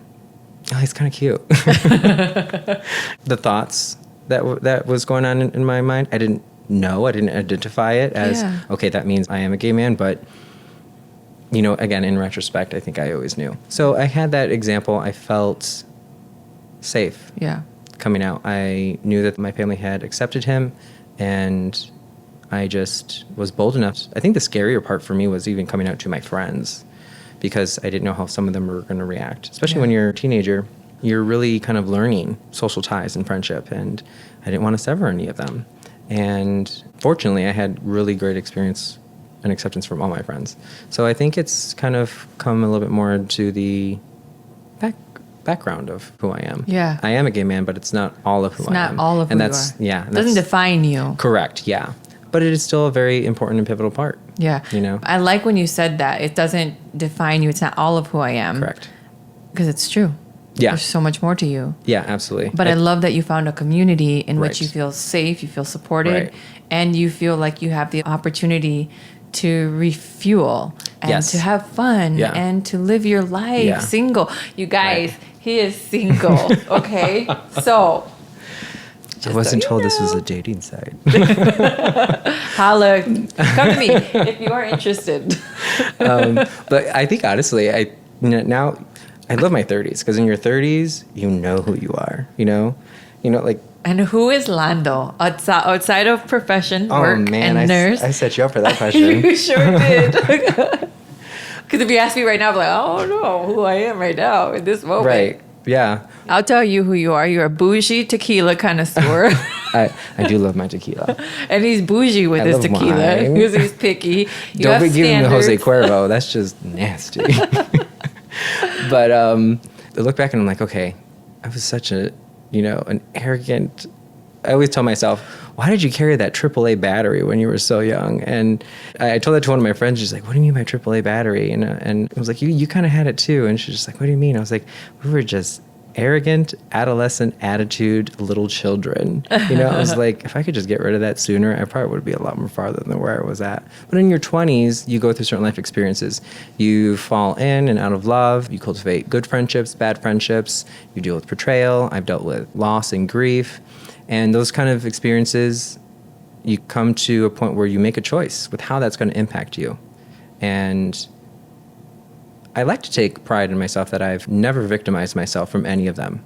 Oh, he's kind of cute. The thoughts that was going on in my mind, I didn't know. I didn't identify it as, okay, that means I am a gay man. But, again, in retrospect, I think I always knew. So I had that example. I felt safe. Yeah. Coming out. I knew that my family had accepted him, and I just was bold enough. I think the scarier part for me was even coming out to my friends, because I didn't know how some of them were going to react. Especially when you're a teenager, you're really kind of learning social ties and friendship, and I didn't want to sever any of them. And fortunately, I had really great experience and acceptance from all my friends. So I think it's kind of come a little bit more to the background of who I am. Yeah. I am a gay man, but it's not all of who I am. It's not all of who you are. Yeah. It doesn't define you. Correct, yeah. But it is still a very important and pivotal part. Yeah. I like when you said that. It doesn't define you. It's not all of who I am. Correct. Because it's true. Yeah. There's so much more to you. Yeah, absolutely. But I love that you found a community in which you feel safe, you feel supported, and you feel like you have the opportunity to refuel and to have fun and to live your life single. You guys, he is single, okay? So... I wasn't told this was a dating site. Holla. Come to me if you are interested. But I think, honestly, now I love my 30s, because in your 30s, you know who you are, like... And who is Lando outside of profession, work, man, and nurse? I set you up for that question. You sure did. Because if you ask me right now, I'm like, I don't know who I am right now in this moment. Right, yeah. I'll tell you who you are. You're a bougie tequila connoisseur. I do love my tequila. And he's bougie with his tequila because he's picky. Don't be giving me Jose Cuervo. That's just nasty. But I look back and I'm like, okay, I was such an arrogant... I always tell myself, why did you carry that AAA battery when you were so young? And I told that to one of my friends. She's like, what do you mean by AAA battery? And I was like, you kind of had it too. And she's just like, what do you mean? I was like, we were just arrogant, adolescent attitude, little children. I was like, if I could just get rid of that sooner, I probably would be a lot more farther than where I was at. But in your 20s, you go through certain life experiences. You fall in and out of love. You cultivate good friendships, bad friendships. You deal with betrayal. I've dealt with loss and grief. And those kind of experiences, you come to a point where you make a choice with how that's going to impact you. And I like to take pride in myself that I've never victimized myself from any of them.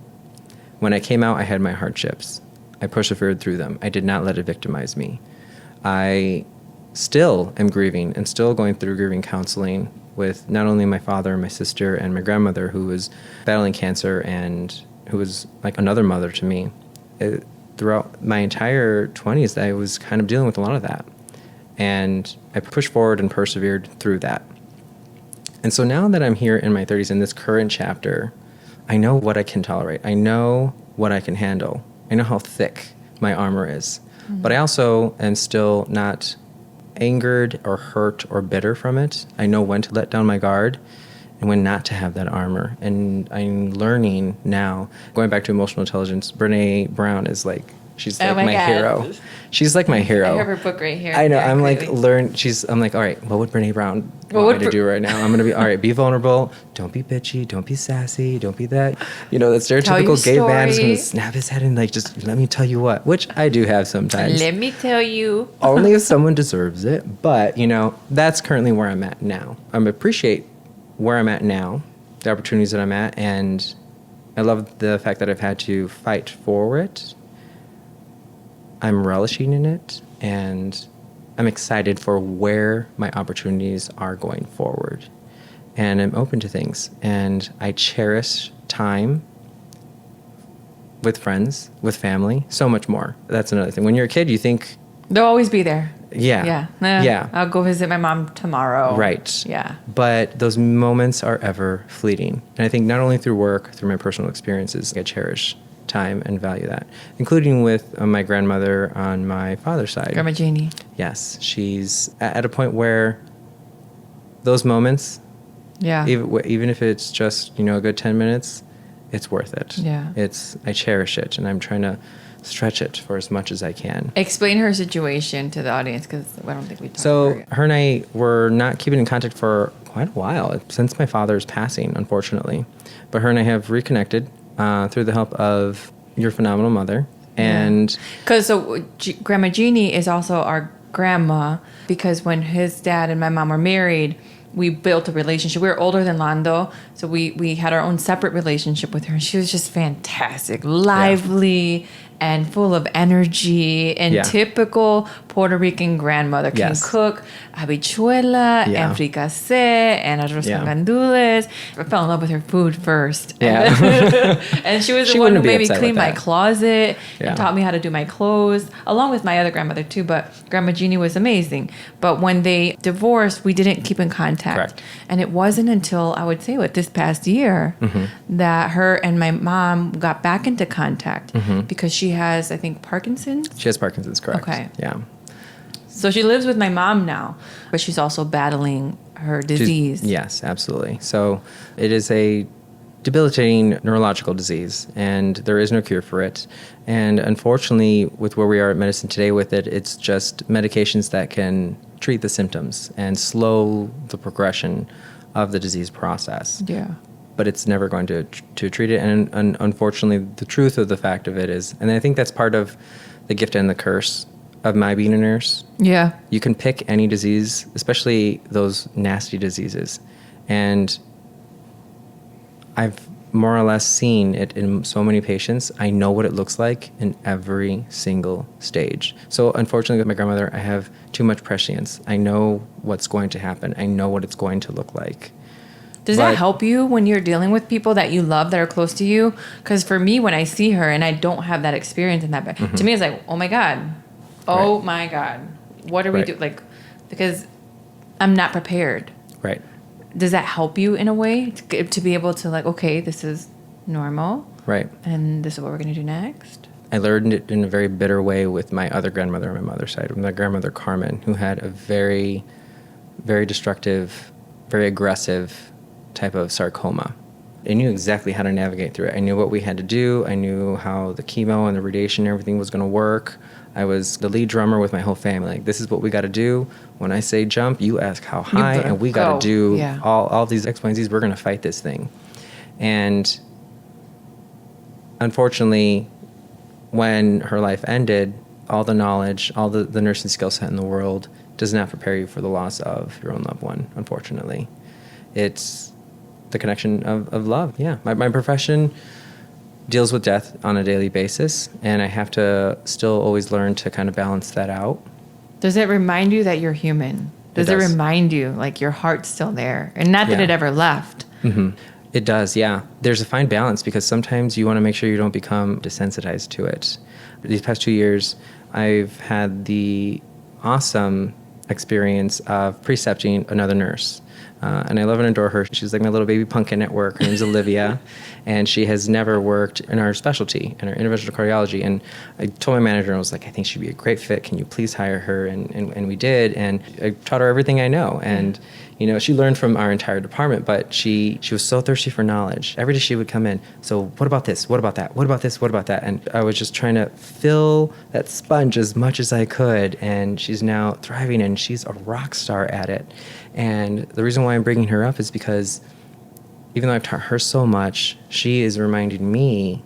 When I came out, I had my hardships. I persevered through them. I did not let it victimize me. I still am grieving and still going through grieving counseling with not only my father and my sister and my grandmother, who was battling cancer and who was like another mother to me. Throughout my entire 20s, I was kind of dealing with a lot of that. And I pushed forward and persevered through that. And so now that I'm here in my 30s in this current chapter, I know what I can tolerate. I know what I can handle. I know how thick my armor is. Mm-hmm. But I also am still not angered or hurt or bitter from it. I know when to let down my guard and when not to have that armor. And I'm learning now, going back to emotional intelligence, Brene Brown is like She's Oh like my my God. hero. She's like my I hero. have her book right here. I know. Yeah, I'm like, clearly. I'm like, all right, what would Brene Brown What want me would to do right now? I'm going to be, all right, be vulnerable. Don't be bitchy. Don't be sassy. Don't be that, that stereotypical gay man is going to snap his head and like, just let me tell you what, which I do have sometimes. Let me tell you. Only if someone deserves it. But, that's currently where I'm at now. I appreciate where I'm at now, the opportunities that I'm at. And I love the fact that I've had to fight for it. I'm relishing in it, and I'm excited for where my opportunities are going forward. And I'm open to things, and I cherish time with friends, with family, so much more. That's another thing. When you're a kid, you think... They'll always be there. Yeah. Yeah. I'll go visit my mom tomorrow. Right. Yeah. But those moments are ever fleeting. And I think not only through work, through my personal experiences, I cherish time and value that, including with my grandmother on my father's side. Grandma Janie. Yes, she's at a point where those moments, even if it's just a good 10 minutes, it's worth it. Yeah, I cherish it, and I'm trying to stretch it for as much as I can. Explain her situation to the audience, because I don't think we talked So about it. her and I were not keeping in contact for quite a while, since my father's passing, unfortunately. But her and I have reconnected through the help of your phenomenal mother. And because Grandma Jeannie is also our grandma, because when his dad and my mom were married, we built a relationship. We were older than Lando, so we had our own separate relationship with her. And she was just fantastic, lively, and full of energy, and typical Puerto Rican grandmother. Can cook habichuela and fricassé and arroz con gandules. I fell in love with her food first. And she was the one who made me clean my closet and taught me how to do my clothes, along with my other grandmother too. But Grandma Jeannie was amazing. But when they divorced, we didn't keep in contact. Correct. And it wasn't until, I would say, this past year that her and my mom got back into contact, because she has, I think, Parkinson's. She has Parkinson's, correct. Okay. Yeah. So she lives with my mom now, but she's also battling her disease. Yes, absolutely. So it is a debilitating neurological disease, and there is no cure for it. And unfortunately, with where we are at medicine today with it, it's just medications that can treat the symptoms and slow the progression of the disease process. Yeah. But it's never going to treat it. And unfortunately, the truth of the fact of it is, and I think that's part of the gift and the curse of my being a nurse. Yeah. You can pick any disease, especially those nasty diseases. And I've more or less seen it in so many patients. I know what it looks like in every single stage. So unfortunately with my grandmother, I have too much prescience. I know what's going to happen. I know what it's going to look like. Does that help you when you're dealing with people that you love that are close to you? Because for me, when I see her and I don't have that experience in that, to me it's like, oh my God, my God, what do we do? Like, because I'm not prepared. Right. Does that help you in a way to be able to, like, okay, this is normal, right, and this is what we're going to do next? I learned it in a very bitter way with my other grandmother on my mother's side, with my grandmother Carmen, who had a very, very destructive, very aggressive type of sarcoma. I knew exactly how to navigate through it. I knew what we had to do. I knew how the chemo and the radiation and everything was going to work. I was the lead drummer with my whole family. Like, this is what we got to do. When I say jump, you ask how high, and we got to do all these X, Y, and Z's. We're going to fight this thing. And unfortunately, when her life ended, all the knowledge, all the nursing skill set in the world does not prepare you for the loss of your own loved one, unfortunately. It's the connection of love. Yeah, my profession deals with death on a daily basis, and I have to still always learn to kind of balance that out. Does it remind you that you're human? Does it remind you, like, your heart's still there? And not that it ever left. Mm-hmm. It does, yeah. There's a fine balance, because sometimes you want to make sure you don't become desensitized to it. These past 2 years, I've had the awesome experience of precepting another nurse. And I love and adore her. She's like my little baby pumpkin at work. Her name's Olivia, and she has never worked in our specialty, in our interventional cardiology. And I told my manager, I was like, I think she'd be a great fit. Can you please hire her? And we did. And I taught her everything I know. And she learned from our entire department, but she was so thirsty for knowledge. Every day she would come in. So what about this? What about that? What about this? What about that? And I was just trying to fill that sponge as much as I could. And she's now thriving, and she's a rock star at it. And the reason why I'm bringing her up is because even though I've taught her so much, she is reminding me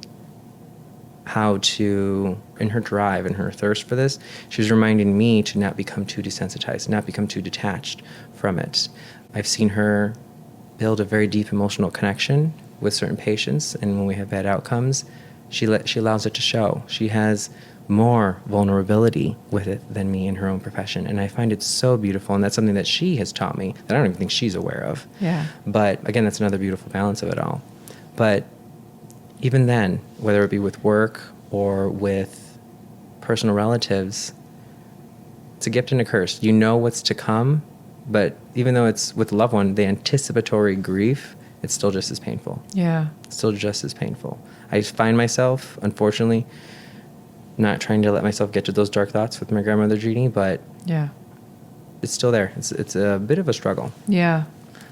how to, in her drive and her thirst for this, she's reminding me to not become too desensitized, not become too detached from it. I've seen her build a very deep emotional connection with certain patients, and when we have bad outcomes, she allows it to show. She has more vulnerability with it than me in her own profession, and I find it so beautiful, and that's something that she has taught me that I don't even think she's aware of. Yeah. But again, that's another beautiful balance of it all. But even then, whether it be with work or with personal relatives, it's a gift and a curse. You know what's to come, but even though it's with a loved one, the anticipatory grief, it's still just as painful. Yeah. It's still just as painful. I find myself, unfortunately, not trying to let myself get to those dark thoughts with my grandmother Jeannie, but yeah, it's still there. It's a bit of a struggle. Yeah.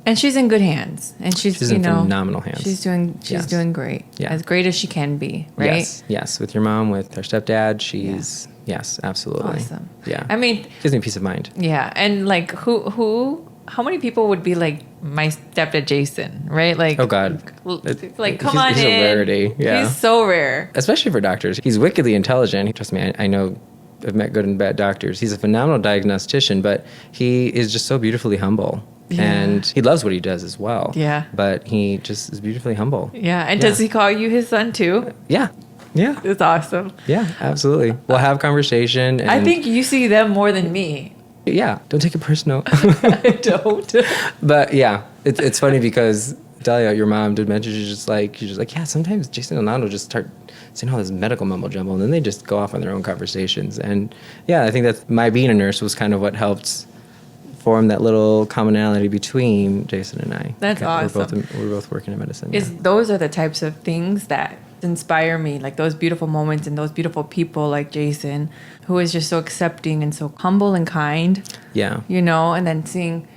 And she's in good hands, and she's in phenomenal hands. She's doing great. Yeah. As great as she can be, right? Yes. With your mom, with her stepdad, she's yes, absolutely. Awesome. Yeah. I mean, gives me peace of mind. Yeah, and like how many people would be like my stepdad Jason, right? Like, oh God, come on in. He's a rarity. Yeah, he's so rare, especially for doctors. He's wickedly intelligent. Trust me, I know. I've met good and bad doctors. He's a phenomenal diagnostician, but he is just so beautifully humble. Yeah. And he loves what he does as well. Yeah. But he just is beautifully humble. Yeah. And does he call you his son too? Yeah. Yeah. It's awesome. Yeah, absolutely. We'll have conversation. And I think you see them more than me. Yeah. Don't take it personal. I don't. But yeah, it's funny because Delia, your mom, did mention she's just like, yeah, sometimes Jason and Nando just start saying all this medical mumbo jumbo, and then they just go off on their own conversations. And yeah, I think that my being a nurse was kind of what helped form that little commonality between Jason and I. That's awesome. We're both working in medicine. Those are the types of things that inspire me, like those beautiful moments and those beautiful people like Jason, who is just so accepting and so humble and kind. Yeah. And then seeing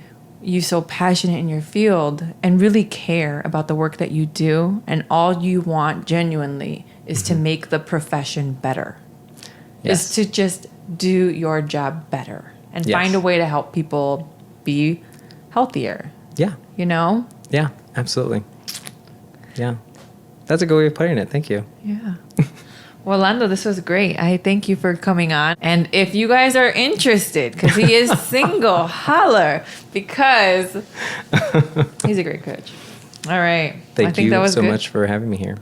you so passionate in your field and really care about the work that you do, and all you want genuinely is to make the profession better. Yes. Is to just do your job better and find a way to help people be healthier. Yeah. Yeah, absolutely. Yeah. That's a good way of putting it. Thank you. Yeah. Well, Lando, this was great. I thank you for coming on. And if you guys are interested, because he is single, holler, because he's a great coach. All right. Thank you so much for having me here.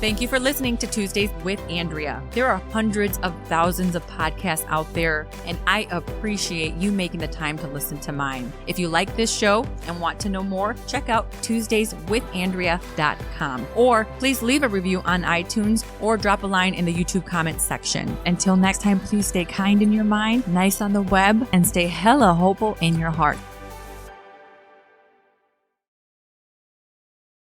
Thank you for listening to Tuesdays with Andrea. There are hundreds of thousands of podcasts out there, and I appreciate you making the time to listen to mine. If you like this show and want to know more, check out TuesdaysWithAndrea.com, or please leave a review on iTunes or drop a line in the YouTube comments section. Until next time, please stay kind in your mind, nice on the web, and stay hella hopeful in your heart.